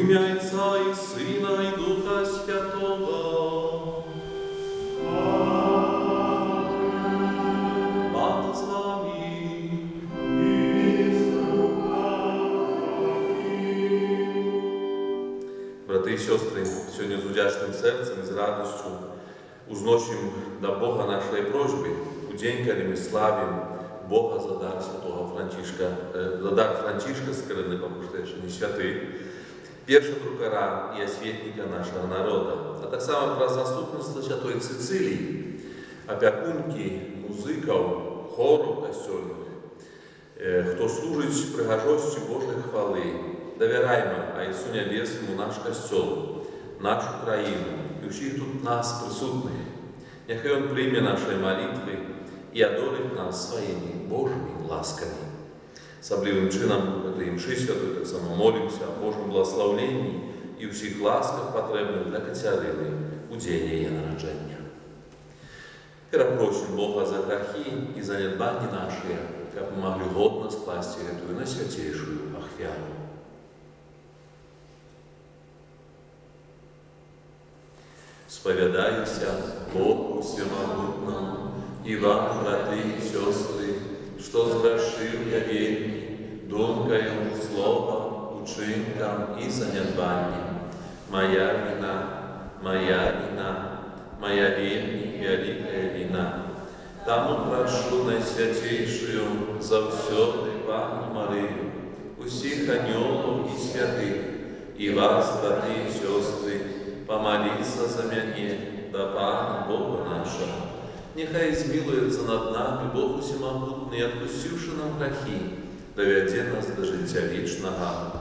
ім'я Отця і Сина, і Духа Святого. Пан з вами. Брати і сестри, сьогодні з удячним серцем і з радістю узносим до Бога нашої просьби, у день, коли ми славим Бога за дар святого Франчишка, за дар Франчишка Скрини, тому що ще не святий, першого друкара і освітника нашого народу, а так само про заступництво Святої Цицилії, опікунки, музиків, хорів костюльних, хто служить пригожості Божої хвали. Довіряємо Отцю Небесному наш Костюл, нашу країну і всіх тут нас присутних. Нехай Він прийме наші молитви і одолить нас своїми Божими ласками. Особливим чином этой мши святой так само молимся о Божьем благословении и всіх ласках потребных для Катерины у день її народження. Перепросим Бога за грехи и за недбання наші, как мы могли годно скласти эту на святейшую ахвяру. Сповідаюся Богу всемогутному и вам, браты и сестры, что сгрешил я вельми, думкою, словом, учинком и занедбанием. Моя вина, моя вельми великая вина. Тому прошу Найсвятейшую завсёды Пану Марию, усіх анёлов и святых, и вас, браты и сестры, помолиться за меня до Пана Бога нашего. Нехай змилується над нами Бог усемогутний, отпустивши нам грехи, доведе нас до життя вічного.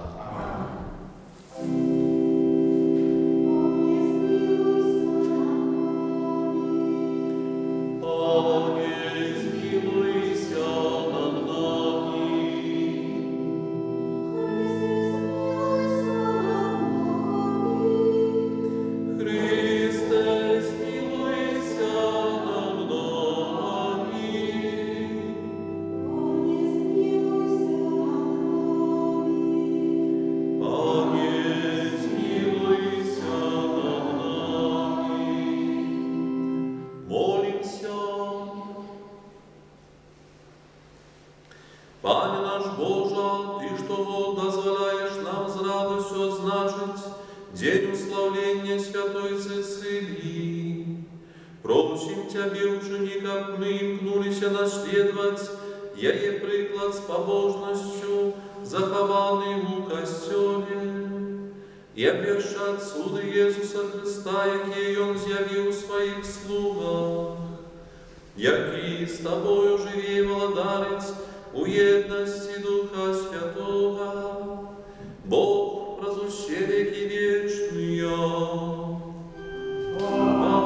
Пане наш Боже, Ты, что дозволяешь нам с радостью отзначить день уславления Святой Цицилии, просим Тебе, учеников, мы имкнулись наследовать ей приклад с побожностью, захованный в костеле, и обещать суды Иисуса Христа, який Он з'явив у своих слугах, який с Тобою живей владарец у єдності Духа Святого, Бог прозуще веки вечные. Аминь.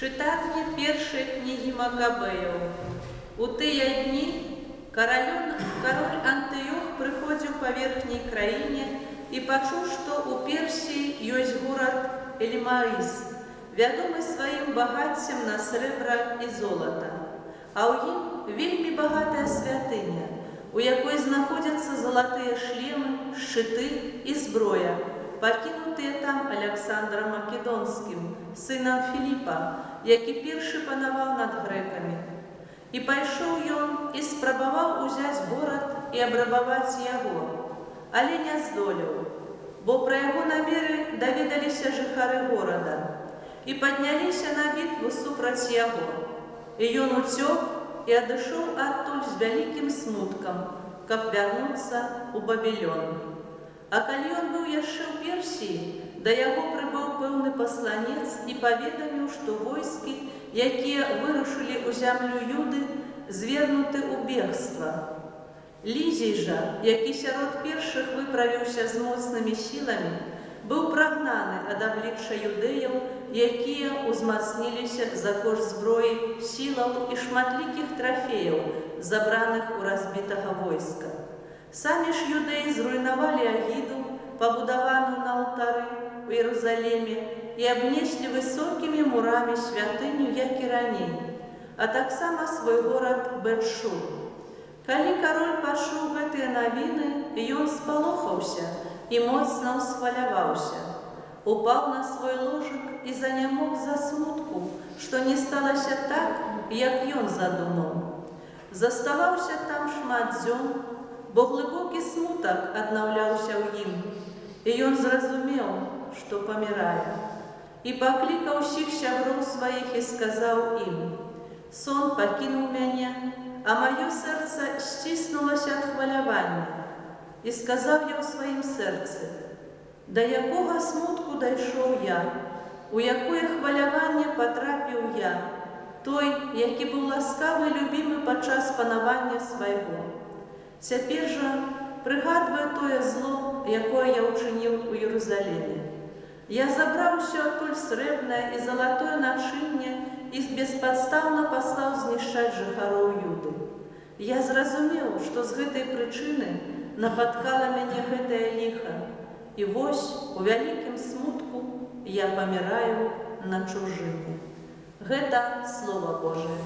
Читання першої книги Макабеїв. У тыя дні король Антыёх прыходзіў па верхняй краіне і пачуў, што ў Персіі ёсць горад Эльмаіс, вядомы сваім багаццем на срэбра і золата. А ў ім вельмі багатая святыня, у якой знаходзяцца залатыя шлемы, шчыты і зброя, пакінутыя там Аляксандрам Македонскім, сынам Філіпа, які першы панаваў над грэкамі. І пайшоў ён і спрабаваў узяць горад і абрабаваць яго, але не здолеў, бо пра яго намеры даведаліся жыхары горада і падняліся на бітву супраць яго. І ён уцёк і адышоў адтуль з вялікім смуткам, каб вярнуцца ў Бабілён. А калі ён быў яшчэ ў Персіі, да яго прыбыў пэўны пасланец і паведаміў, што войскі, якія вырушылі ў зямлю Юды, звернуты ў бегства. Лізій жа, які сярод першых выправіўся з моцнымі сіламі, быў прагнаны ад аблічча юдэяў, якія ўзмацніліся за кошт зброі, сілаў і шматлікіх трафеяў, забраных у разбітага войска. Самі ж юдэі зруйнавалі агіду, пабудаваную на алтары ў Єрусаліме, і абнеслі высокімі мурамі святыню, як і раней, а таксама свой горад Бэт-Шур. Калі кароль пачуў гэтыя навіны, ён спалохаўся і моцна ўсхваляваўся. Упаў на свой ложак і занямог за смутку, што не сталася так, як ён задумаў. Заставаўся там шмат дзён, бо глыбокі смутак аднаўляўся ў ім, і ён зразумеў, што памірае. І паклікаў усіх сяброў сваіх і сказаў ім: «Сон пакінуў мяне, а маё сэрца сціснулася ад хвалявання. І сказаў я ў сваім сэрцы: да якога смутку дайшоў я, у якое хваляванне патрапіў я, той, які быў ласкавы і любімы падчас панавання свайго. Цяпер жа прыгадваю тое зло, якое я ўчыніў у Єрусаліме. Я забраў усё адтуль срэбнае і залатое начынне і беспадстаўна паслаў знішчаць жыхароў Юды. Я зразумеў, што з гэтай прычыны напаткала мяне гэтае ліха, і вось у вялікім смутку я паміраю на чужыне». Гэта Слова Божие.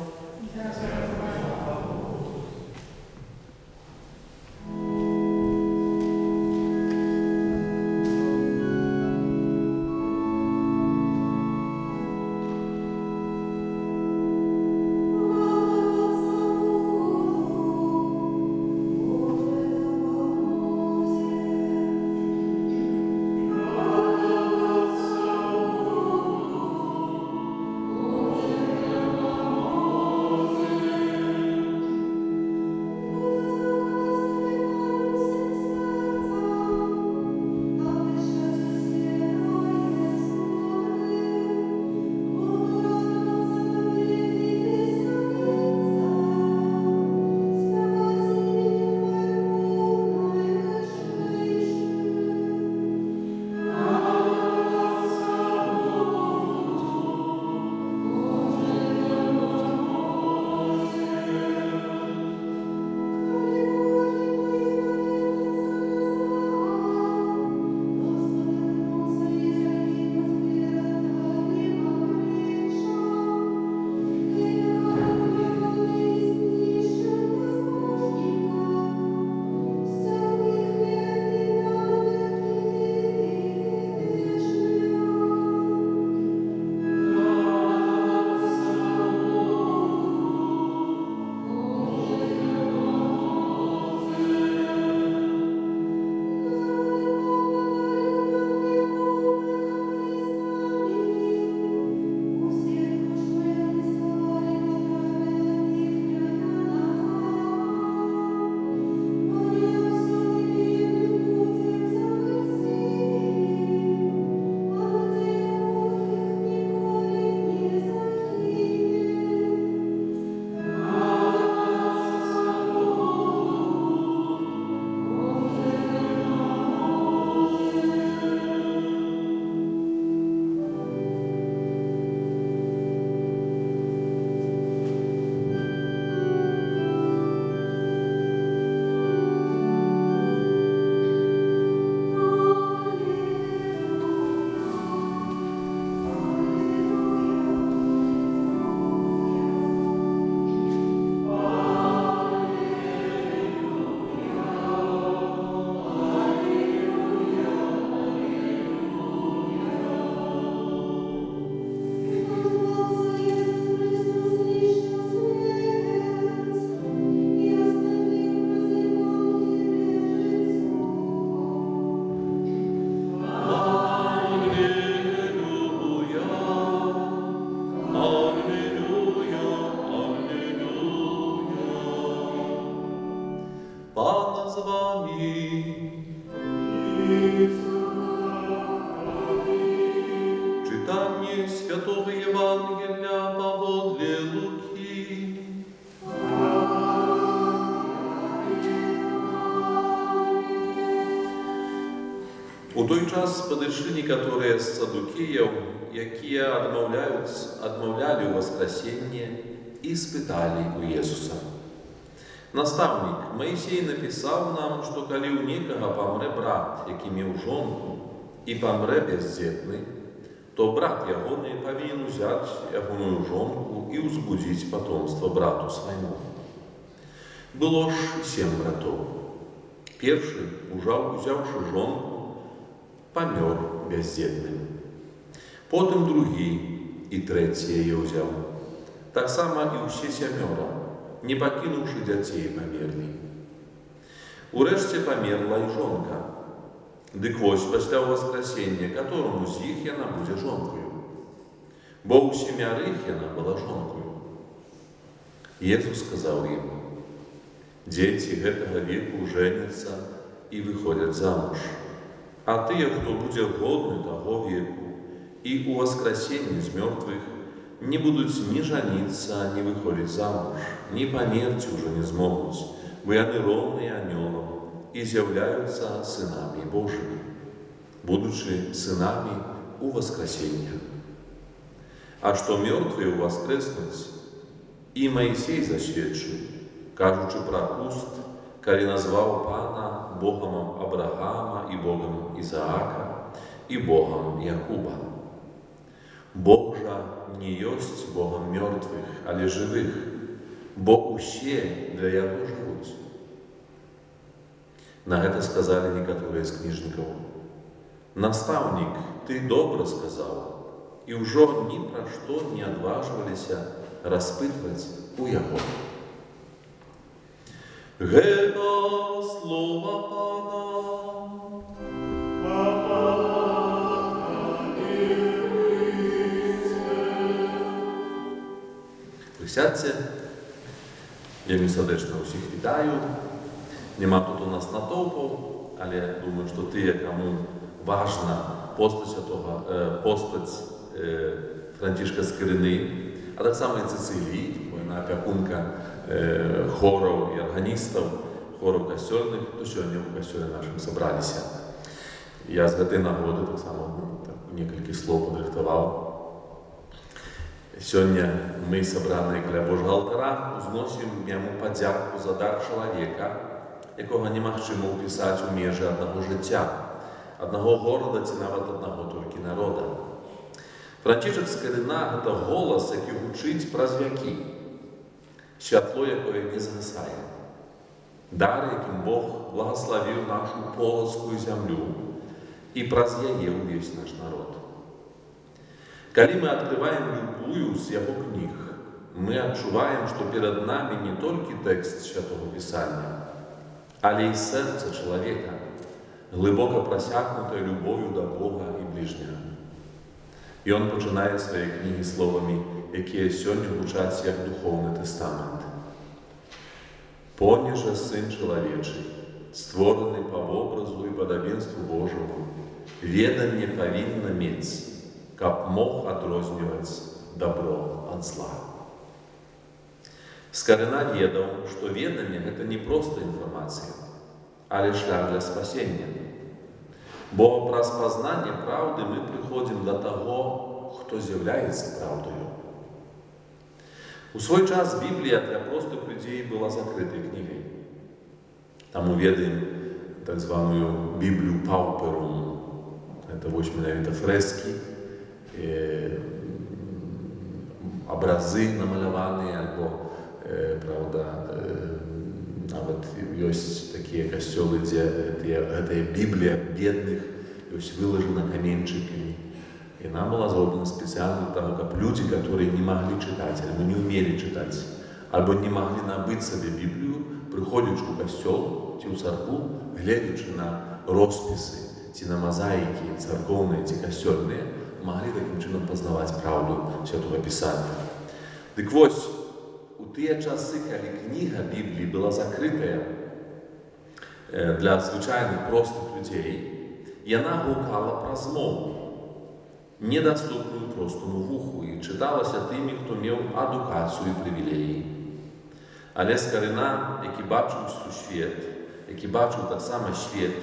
Читание Святого Евангелия по Луки. У той час падышлі некаторыя з садукеяў, якія адмаўлялі ў воскресенне, і спыталі у Jesуса: «Настаўнік, Маісей напісаў нам, што калі ў некага памрэ брат, які меў жонку, і памрэ бяздзетны, то брат ягоны павінен узяць ягоную жонку і ўзбудзіць патомства брату свайму. Было ж 7 братоў. Першы, узяўшы жонку, памёр бяздзетным. Потым другі і трэці яе ўзяў. Таксама і ўсе 7, не пакінуўшы дзяцей, памерлі. Урэшце памерла і жонка. Дык вось пасля ўваскрасення, катораму з іх яна будзе жонкаю. Бо ў 7 яна была жонкаю. Езус сказаў ім: «Дзеці гэтага веку жэняцца і выходзяць замуж, а тыя, хто будзе годны таго веку і ў васкрасенні з мёртвых, не будуць ні жаніцца, ні выходзіць замуж, ні памерці ўжо не змогуць, бо яны роўныя анёлам і з'яўляюцца сынамі Божымі, будучы сынамі ў васкрасення. А што мёртвыя ўваскрэснуць, і Маісей засведчыў, кажучы пра куст, калі назваў Пана Богам Абрагама і Богам Ізаака і Богам Якуба. Бог жа не ёсць Богам мёртвых, але жывых, бо ўсе для яго жывуць». На гэта сказалі некаторыя з кніжнікаў: «Настаўнік, ты добра сказаў», і ўжо ні пра што не адважваліся распытваць у яго. Гэта слова Пана. Прысядзьце, вельмі сардэчна ўсіх вітаю. Нема тут у нас натоўпаў, але думаю, што тыя, каму важна постаць Францішка Скрыны, а таксама і Цэцылій, бо яна апякунка хораў і арганістаў, хораў касцёльных, то сёння ў касцёле нашым сабраліся. Я з гэтай нагоды таксама некалькі слоў падрыхтаваў. Сёння мы, сабраныя каля Божага алтара, узносім яму падзяку за дар чалавека, якога немагчыма ўпісаць у межы аднаго жыцця, аднаго горада ці нават аднаго толькі народа. Францішак Скрына – гэта голас, які гучыць праз вякі, святло, якое не згасае, дар, якім Бог благаславіў нашу полацкую зямлю і праз яе ўвесь наш народ. Калі мы адкрываем любую з яго кніг, мы адчуваем, што перад намі не толькі тэкст Святого Пісання, але і сэрца чалавека, глыбока прасякнутае любов'ю да Бога і бліжняга. Ён пачынае свае кнігі словамі, якія сёння гучаць як духоўны тэстамент. «Поні жа Сын чалавечы, створаны па вобразу і падабенству Божаму, веданне павінна мець, каб мог адрозніваць дабро ад зла». Скарына ведаў, што веданне – гэта не проста інфармацыя, але шлях для спасення. Бо праз пазнанне праўды мы прыходзім да таго, хто з'яўляецца праўдаю. У свой час Біблія для простых людзей была закрытай кнігай. Таму ведаем так званую Біблію Паўперум. Гэта вось менавіта фрэскі, абразы намаляваныя, альбо правда, нават ёсць такія касцёлы, дзе гэтая Біблія бедных ёсць вылажана каменьчыкамі. Яна была зроблена спецыяльна для таго, каб людзі, которые не маглі чытаць, альбо не ўмелі чытаць, альбо не маглі набыць сабе Біблію, прыходзячы ў касцёл ці ў царкву, гледзячы на роспісы ці на мазаікі царкоўныя ці касцёльныя, маглі такім чынам пазнаваць праўду Святога Пісання. Дык вось, у тыя часы, калі кніга Бібліі была закрытая для звычайных простых людзей, яна гукала праз мову, недаступную простому вуху, і чыталася тымі, хто меў адукацыю і прывілеі. Але Скарына, які бачыў сусвет, які бачыў таксама свет,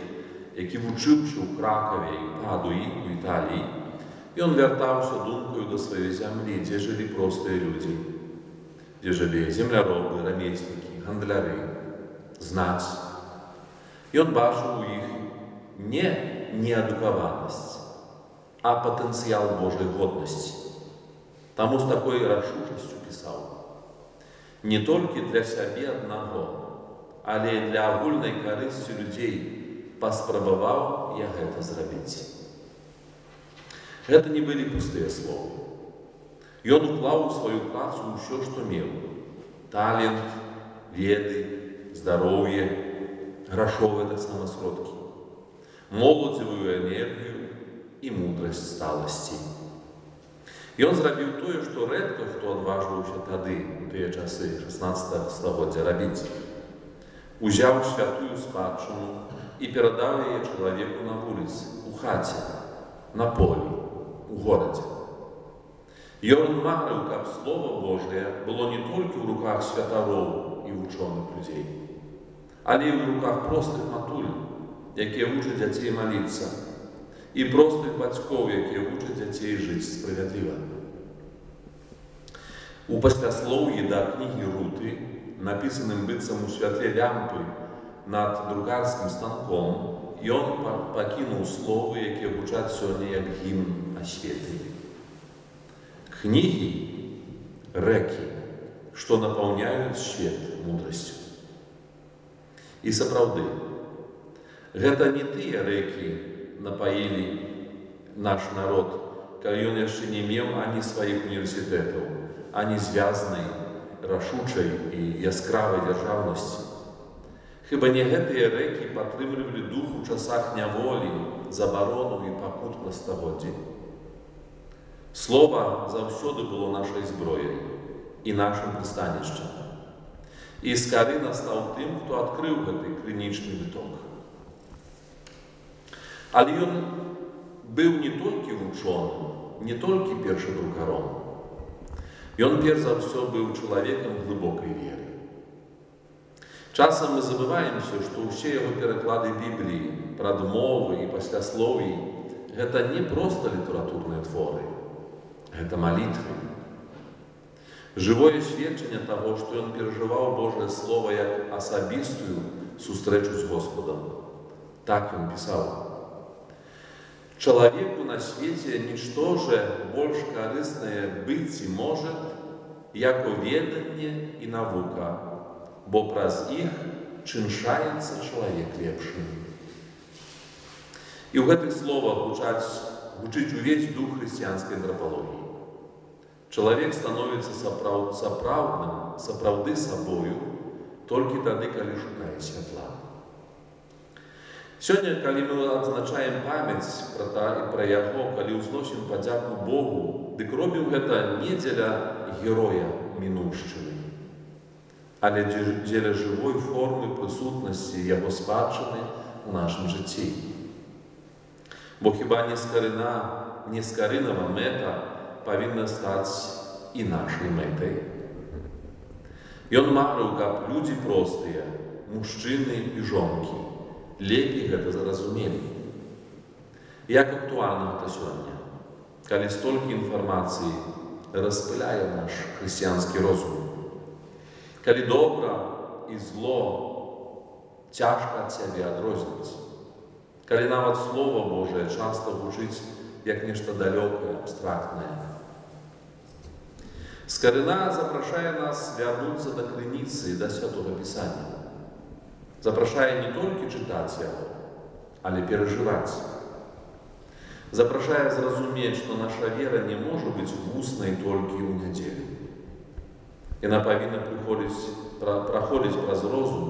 які вучыўся ў Кракаве і Падуі, у Італіі, ён вяртаўся думкаю да сваёй зямлі, дзе жылі простыя людзі, дзе жылі земляробы, рамеснікі, гандляры, знаць. Ён бачыў у іх не неадукаванасць, а патэнцыял Божай годнасці. Таму з такой рашучасцю пісаў: не толькі для сябе аднаго, але і для агульнай карысці людзей паспрабаваў я гэта зрабіць. Гэта не былі пустыя словы. Ён уклаў у сваю працу ўсё, што меў: талент, веды, здароўе, грашовыя таксама сродкі, моладзевую энергію і мудрасць сталасці. Ён зрабіў тое, што рэдка хто адважваўся тады, у тыя часы 16 стагоддзя рабіць. Узяў святую спадчыну і перадаў яе чалавеку на вуліцы, у хаце, на полі, у горадзе. Ён марыў, каб Слова Божае было не толькі ў руках святароў і вучоных людзей, але і ў руках простых матуль, якія вучаць дзяцей маліцца, і простых бацькоў, якія вучаць дзяцей жыць справядліва. У пасляслоўі да кнігі Руты, напісаным быццам у святле лямпы над друкарскім станком, ён пакінуў словы, якія гучаць сёння як гімн асветы. Кнігі – рэкі, што напаўняюць свет мудрасцю. І сапраўды, гэта не тыя рэкі напаілі наш народ, калі ён яшчэ не меў ані сваіх універсітэтаў, ані звязнай, рашучай і яскравай дзяржаўнасці. Хіба не гэтыя рэкі падтрымлівалі дух у часах няволі, забарону і пакут на стагоддзі? Слова заўсёды было нашай зброяй і нашым прыстанішчам. І скары настаў тым, хто адкрыў гэты крынічны выток. Але ён быў не толькі вучоным, не толькі першадрукаром. Ён перш за ўсё быў чалавекам глыбокай веры. Часам мы забываемся, што ўсе яго пераклады Бібліі, прадмовы і пасляслоўі – гэта не проста літаратурныя творы. Гэта малітвы. Жывое сведчанне таго, што ён перажываў Божае Слова як асабістую сустрэчу з Господам. Так ён пісаў: «Чалавеку на свеце нішто же больш карыснае быць можа, яко веданне і навука, бо праз іх чыншаецца чалавек лепшым». І ў гэтых словах гучыць увесь дух хрысціянскай антрапалогіі. Чалавек становіцца сапраўды сабою толькі тады, калі шукае святла. Сёння, калі мы адзначаем памяць пра яго, калі ўзносім падзяку Богу, дык робім гэта не дзеля героя мінуўшчыны, але дзеля жывой формы прысутнасці яго спадчыны ў нашым жыцці. Бо хіба не скарынава мэта павінна стаць і нашай мэтай. Ён марыў, каб людзі простыя, мужчыны і жонкі, лепей гэта зразумелі. Як актуальна гэта сёння, калі столькі інфармацыі распыляе наш хрысціянскі розум, калі добра і зло цяжка ад сябе адрозніць, калі нават Слова Божае часта гучыць як нешта далёкае, абстрактнае. Скарына запрашае нас вярнуцца да крыніцы, да Святога Пісання. Запрашае не толькі чытаць яго, але перажываць. Запрашае зразумець, што наша вера не можа быць вуснай толькі ў нядзелю. Яна павінна праходзіць праз розум,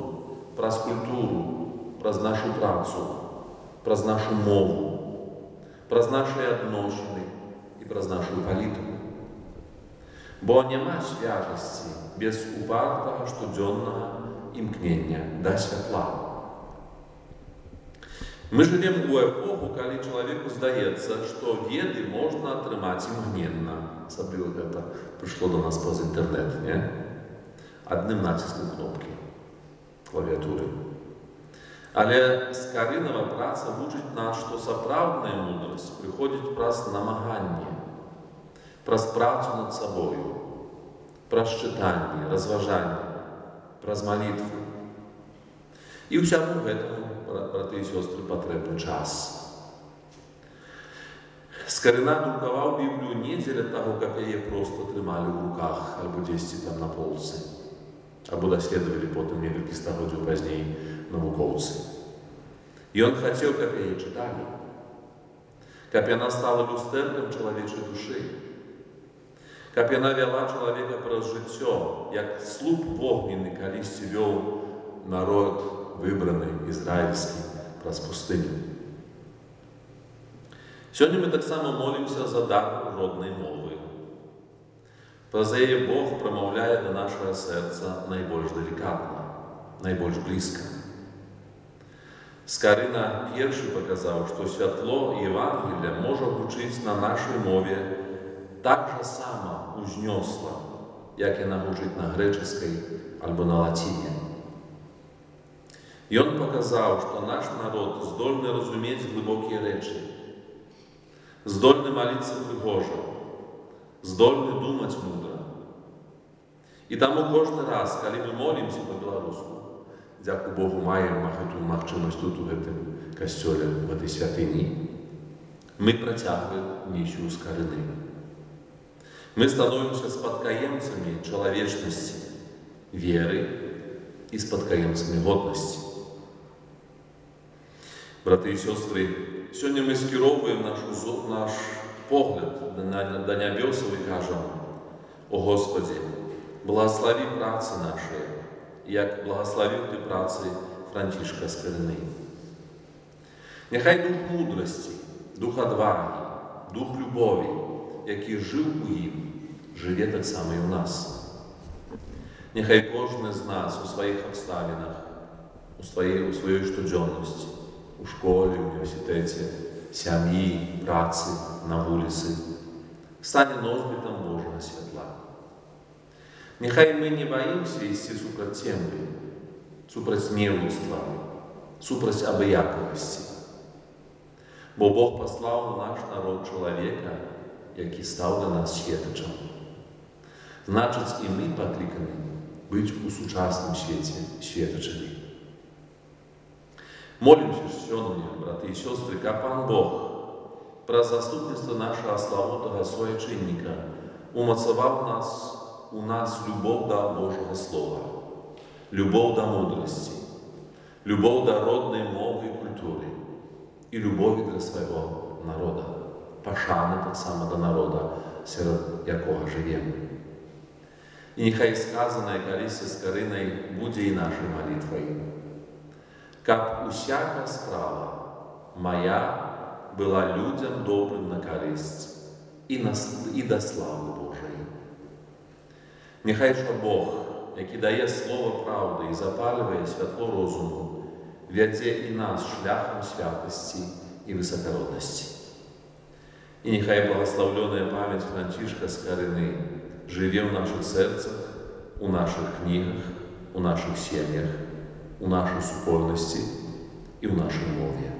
праз культуру, праз нашу працу, праз нашу мову, праз нашыя адносіны і праз нашу палітыку. Бо няма святасці без упартага штодзённага імкнення да святла. Мы жывем у эпоху, калі чалавеку здаецца, што веды можна атрымаць імгненна. Асабліва гэта прыйшло до нас праз інтэрнэт, не? Адным націскам кнопкі, клавіатуры. Але скарынава праца вучыць нас, што сапраўдная мудрасць прыходзіць праз намаганне, праз працу над сабою, праз чытанне, разважанне, праз малітву. І ўсяму гэтаму, браты і сёстры, патрэбны час. Скарина друкаваў Біблію не дзеля таго, каб яе проста трымалі ў руках альбо дзесьці там на полцы, або даследавалі потым некалькі стагоддзяў пазней навукоўцы. Ён хацеў, каб яе чыталі, каб яна стала люстэркам чалавечай душы, каб яна вяла чалавека праз жыццё, як слуп вогненны калісьці вёў народ выбраны ізраільскі праз пустыню. Сёння мы таксама молімся за дар роднай мовы. Праз яе Бог прамаўляе да нашага сэрца найбольш далікатна, найбольш блізка. Скарына першы паказаў, што святло Евангелія можа гучыць на нашай мове так жа сама узнёсла, як яна гучыць на грэчаскай альбо на лаціне. Ён паказаў, што наш народ здольны разумець глыбокія рэчы, здольны маліцца прыгожа, здольны думаць мудра. І таму кожны раз, калі мы молімся па-беларуску, дзякуй Богу, маем гэтую магчымасць тут у гэтым касцёле, у гэтай святыні, мы працягваем місію Скарыны. Мы становімся спадкаемцамі чалавечнасці, веры і спадкаемцамі годнасці. Браты і сёстры, сёння мы скіроўваем наш погляд да нябёсаў і кажам: «О Господи, благослови працы нашыя, як благословіў Ты працы Францішка Скарыны. Няхай дух мудрасці, дух адвагі, дух любові, які жыў у ім, жыве таксама і ў нас. Няхай кожны з нас у сваіх абставінах, у сваёй штодзённасці, у школе, універсітэце, сям'і, працы, на вуліцы, стане носьбітам Божага святла. Няхай мы не баімся ісці супраць цемры, супраць невуцтва, супраць абыякавасці. Бо Бог паслаў у наш народ чалавека, які стаў для нас светачам. Значыць, і мы пакліканы быць у сучасным свеце светачамі. Молімся сёння, браты і сёстры, каб Пан Бог праз заступніцтва нашага славутага суайчынніка умацаваў у нас любоў да Божага Слова, любоў да мудрасці, любоў да роднай мовы і культуры і любові для свайго народа, пашаны таксама да народа, сярод якога жывем. І няхай сказанае калісьці Скарынай будзе і нашай малітвай. Каб усяка справа мая была людзям добрым на карысць і да славы Божай. Няхай жа Бог, які дае слова праўды і запальвае святло розуму, вядзе і нас шляхам святасці і высакароднасці. І няхай благаслаўлёная памяць Францішка Скарыны жыве ў нашых сэрцах, у нашых кнігах, у нашых сем'ях, у нашай супольнасці і ў нашай мове.